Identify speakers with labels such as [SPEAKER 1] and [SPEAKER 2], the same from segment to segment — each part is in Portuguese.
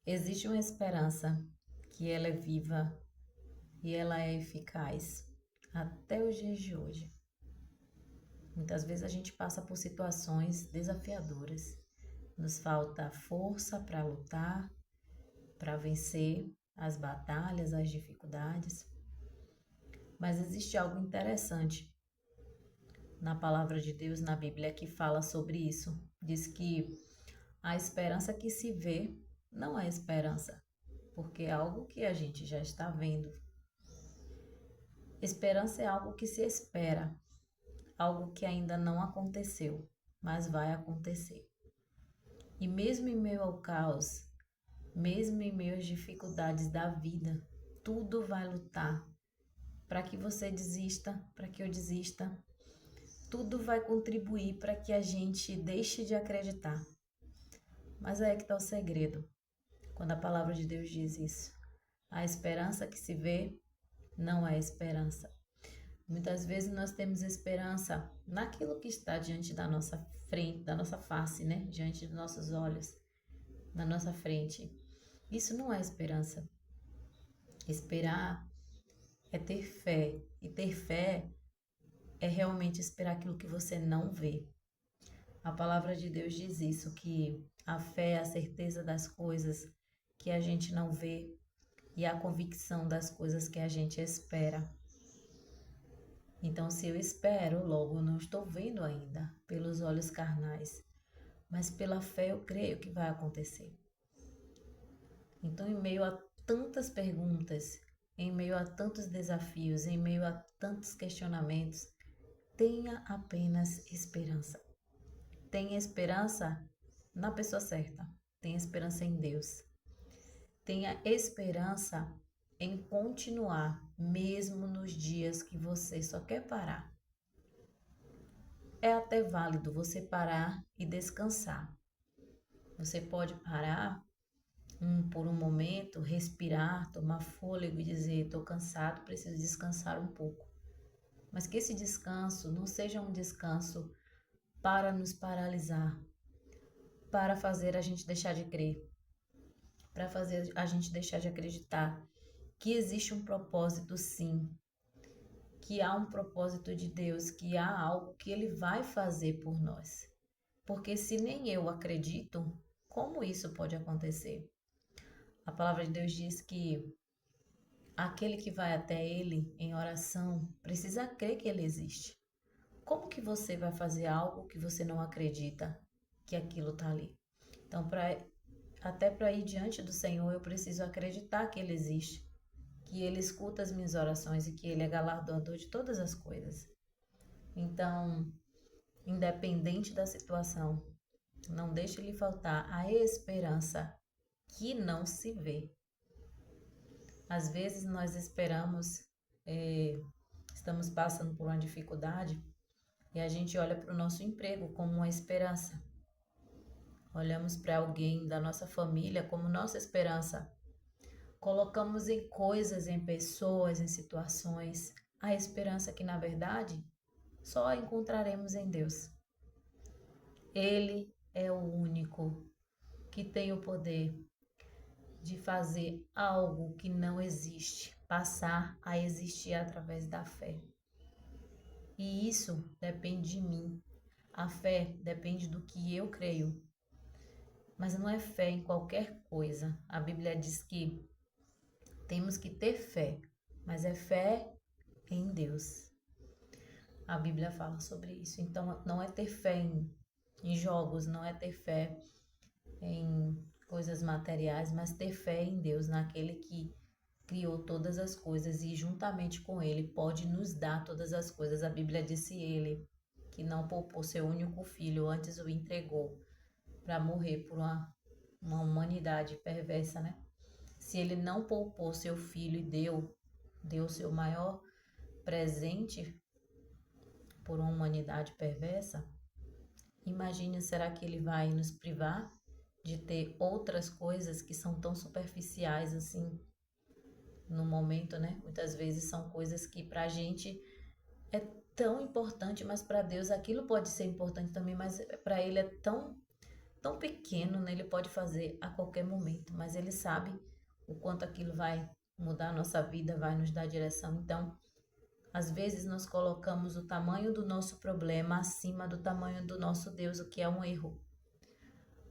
[SPEAKER 1] Existe uma esperança que ela é viva e ela é eficaz até os dias de hoje. Muitas vezes a gente passa por situações desafiadoras. Nos falta força para lutar, para vencer as batalhas, as dificuldades. Mas existe algo interessante na palavra de Deus, na Bíblia, que fala sobre isso. Diz que a esperança que se vê não é esperança, porque é algo que a gente já está vendo. Esperança é algo que se espera, algo que ainda não aconteceu, mas vai acontecer. E mesmo em meio ao caos, mesmo em meio às dificuldades da vida, tudo vai lutar para que você desista, para que eu desista. Tudo vai contribuir para que a gente deixe de acreditar. Mas é aí que está o segredo, quando a palavra de Deus diz isso. A esperança que se vê não é esperança. Muitas vezes nós temos esperança naquilo que está diante da nossa frente, da nossa face, né? Diante dos nossos olhos, na nossa frente. Isso não é esperança. Esperar é ter fé. E ter fé é realmente esperar aquilo que você não vê. A palavra de Deus diz isso, que a fé é a certeza das coisas que a gente não vê e a convicção das coisas que a gente espera. Então, se eu espero, logo eu não estou vendo ainda pelos olhos carnais, mas pela fé eu creio que vai acontecer. Então, em meio a tantas perguntas, em meio a tantos desafios, em meio a tantos questionamentos, tenha apenas esperança. Tenha esperança na pessoa certa. Tenha esperança em Deus. Tenha esperança em continuar, mesmo nos dias que você só quer parar. É até válido você parar e descansar. Você pode parar por um momento, respirar, tomar fôlego e dizer: estou cansado, preciso descansar um pouco. Mas que esse descanso não seja um descanso para nos paralisar, para fazer a gente deixar de crer, para fazer a gente deixar de acreditar que existe um propósito, sim, que há um propósito de Deus, que há algo que Ele vai fazer por nós. Porque se nem eu acredito, como isso pode acontecer? A palavra de Deus diz que aquele que vai até Ele em oração precisa crer que Ele existe. Como que você vai fazer algo que você não acredita que aquilo está ali? Então, até para ir diante do Senhor, eu preciso acreditar que Ele existe, que Ele escuta as minhas orações e que Ele é galardoador de todas as coisas. Então, independente da situação, não deixe lhe faltar a esperança que não se vê. Às vezes nós esperamos, estamos passando por uma dificuldade e a gente olha para o nosso emprego como uma esperança. Olhamos para alguém da nossa família como nossa esperança. Colocamos em coisas, em pessoas, em situações, a esperança que, na verdade, só a encontraremos em Deus. Ele é o único que tem o poder de fazer algo que não existe, passar a existir através da fé. E isso depende de mim. A fé depende do que eu creio. Mas não é fé em qualquer coisa. A Bíblia diz que temos que ter fé, mas é fé em Deus. A Bíblia fala sobre isso. Então, não é ter fé em jogos, não é ter fé em coisas materiais, mas ter fé em Deus, naquele que criou todas as coisas e juntamente com Ele pode nos dar todas as coisas. A Bíblia disse Ele, que não poupou seu único filho, antes o entregou para morrer por uma humanidade perversa, né? Se Ele não poupou seu filho e deu seu maior presente por uma humanidade perversa, imagine, será que Ele vai nos privar de ter outras coisas que são tão superficiais assim no momento, né? Muitas vezes são coisas que pra gente é tão importante, mas para Deus aquilo pode ser importante também, mas para Ele é tão tão pequeno, né? Ele pode fazer a qualquer momento, mas ele sabe o quanto aquilo vai mudar a nossa vida, vai nos dar direção. Então, às vezes nós colocamos o tamanho do nosso problema acima do tamanho do nosso Deus, o que é um erro.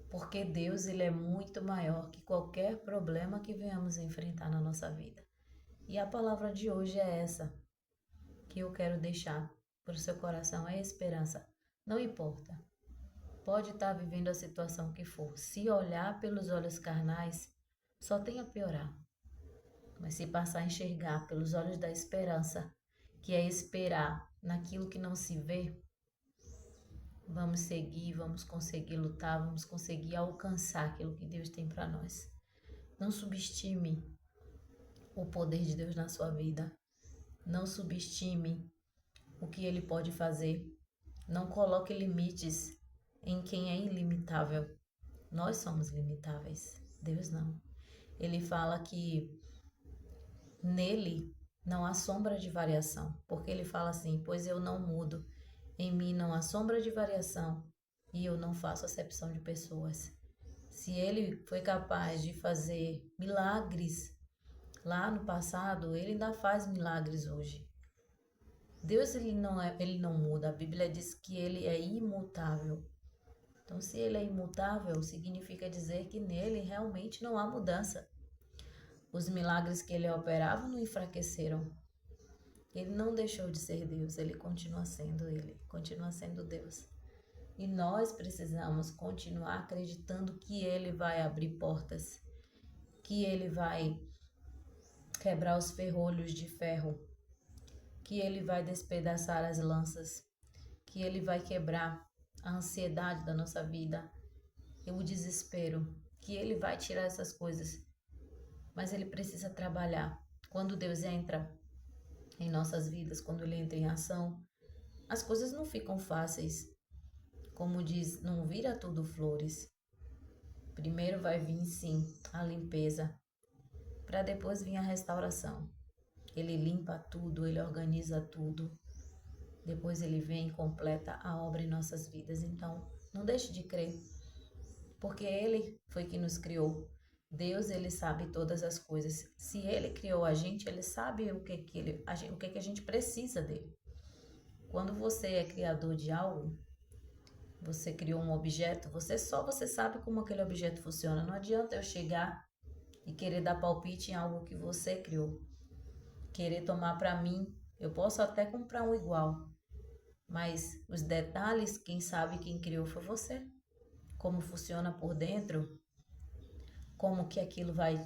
[SPEAKER 1] Porque Deus, ele é muito maior que qualquer problema que venhamos enfrentar na nossa vida. E a palavra de hoje é essa, que eu quero deixar para o seu coração, é esperança. Não importa, pode estar vivendo a situação que for, se olhar pelos olhos carnais, só tem a piorar. Mas se passar a enxergar pelos olhos da esperança, que é esperar naquilo que não se vê, vamos seguir, vamos conseguir lutar, vamos conseguir alcançar aquilo que Deus tem para nós. Não subestime o poder de Deus na sua vida. Não subestime o que Ele pode fazer. Não coloque limites em quem é ilimitável. Nós somos limitáveis, Deus não. Ele fala que nele não há sombra de variação, porque ele fala assim: pois eu não mudo, em mim não há sombra de variação e eu não faço acepção de pessoas. Se ele foi capaz de fazer milagres lá no passado, ele ainda faz milagres hoje. Deus, ele não muda. A Bíblia diz que ele é imutável. Então, se ele é imutável, significa dizer que nele realmente não há mudança. Os milagres que ele operava não enfraqueceram. Ele não deixou de ser Deus, ele, continua sendo Deus. E nós precisamos continuar acreditando que ele vai abrir portas, que ele vai quebrar os ferrolhos de ferro, que ele vai despedaçar as lanças, que ele vai quebrar a ansiedade da nossa vida, o desespero, que ele vai tirar essas coisas. Mas ele precisa trabalhar. Quando Deus entra em nossas vidas, quando ele entra em ação, as coisas não ficam fáceis. Como diz, não vira tudo flores. Primeiro vai vir, sim, a limpeza, para depois vir a restauração. Ele limpa tudo, ele organiza tudo. Depois ele vem e completa a obra em nossas vidas. Então, não deixe de crer, porque ele foi que nos criou. Deus, ele sabe todas as coisas. Se ele criou a gente, ele sabe o que a gente precisa dele. Quando você é criador de algo, você criou um objeto, você sabe como aquele objeto funciona. Não adianta eu chegar e querer dar palpite em algo que você criou. Querer tomar para mim, eu posso até comprar um igual, mas os detalhes, quem sabe quem criou foi você. Como funciona por dentro, como que aquilo vai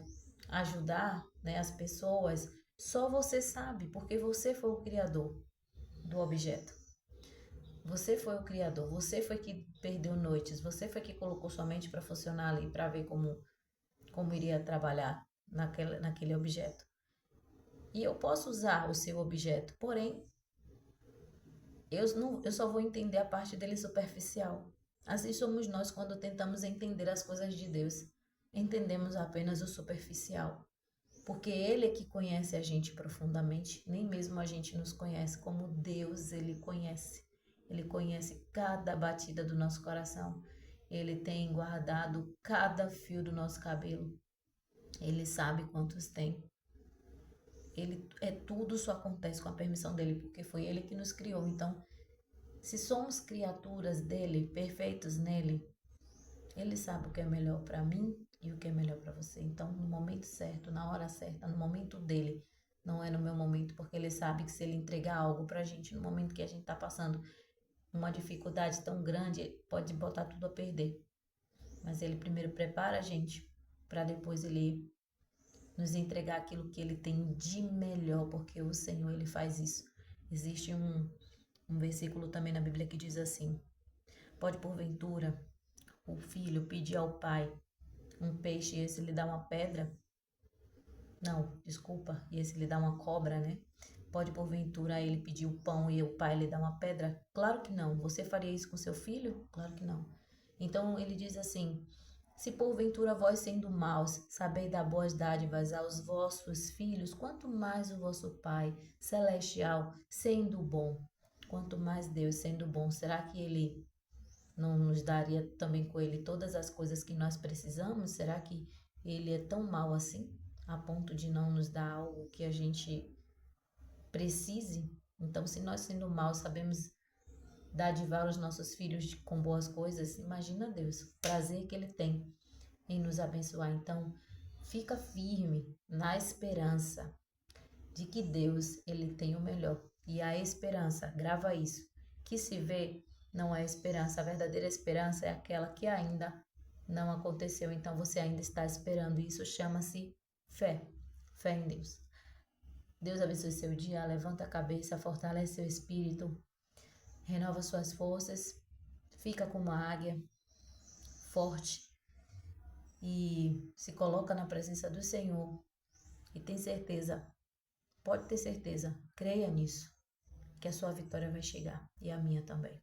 [SPEAKER 1] ajudar, né, as pessoas, só você sabe, porque você foi o criador do objeto. Você foi o criador, você foi que perdeu noites, você foi que colocou sua mente para funcionar ali, para ver como iria trabalhar naquele objeto. E eu posso usar o seu objeto, porém, eu só vou entender a parte dele superficial. Assim somos nós quando tentamos entender as coisas de Deus. Entendemos apenas o superficial. Porque Ele é que conhece a gente profundamente. Nem mesmo a gente nos conhece como Deus, Ele conhece. Ele conhece cada batida do nosso coração. Ele tem guardado cada fio do nosso cabelo. Ele sabe quantos tem. Tudo só acontece com a permissão dele, porque foi Ele que nos criou. Então, se somos criaturas dele, perfeitos nele, ele sabe o que é melhor para mim e o que é melhor para você. Então, no momento certo, na hora certa, no momento dele, não é no meu momento, porque ele sabe que se ele entregar algo pra gente no momento que a gente tá passando uma dificuldade tão grande, pode botar tudo a perder. Mas ele primeiro prepara a gente para depois ele nos entregar aquilo que ele tem de melhor, porque o Senhor, ele faz isso. Existe um versículo também na Bíblia que diz assim: pode porventura o filho pedir ao pai um peixe e esse lhe dá uma pedra? Não, desculpa, e esse lhe dá uma cobra, né? Pode porventura ele pedir o pão e o pai lhe dá uma pedra? Claro que não. Você faria isso com seu filho? Claro que não. Então ele diz assim: se porventura vós sendo maus, sabeis dar boas dádivas aos vossos filhos, quanto mais o vosso Pai celestial sendo bom, quanto mais Deus sendo bom, será que ele não nos daria também com Ele todas as coisas que nós precisamos? Será que Ele é tão mau assim, a ponto de não nos dar algo que a gente precise? Então, se nós, sendo maus, sabemos dadivar os nossos filhos com boas coisas, imagina Deus, o prazer que Ele tem em nos abençoar. Então, fica firme na esperança de que Deus, Ele tem o melhor. E a esperança, grava isso, que se vê não é esperança. A verdadeira esperança é aquela que ainda não aconteceu. Então, você ainda está esperando. Isso chama-se fé. Fé em Deus. Deus abençoe seu dia, levanta a cabeça, fortalece seu espírito, renova suas forças, fica como uma águia, forte, e se coloca na presença do Senhor e tem certeza, pode ter certeza, creia nisso, que a sua vitória vai chegar e a minha também.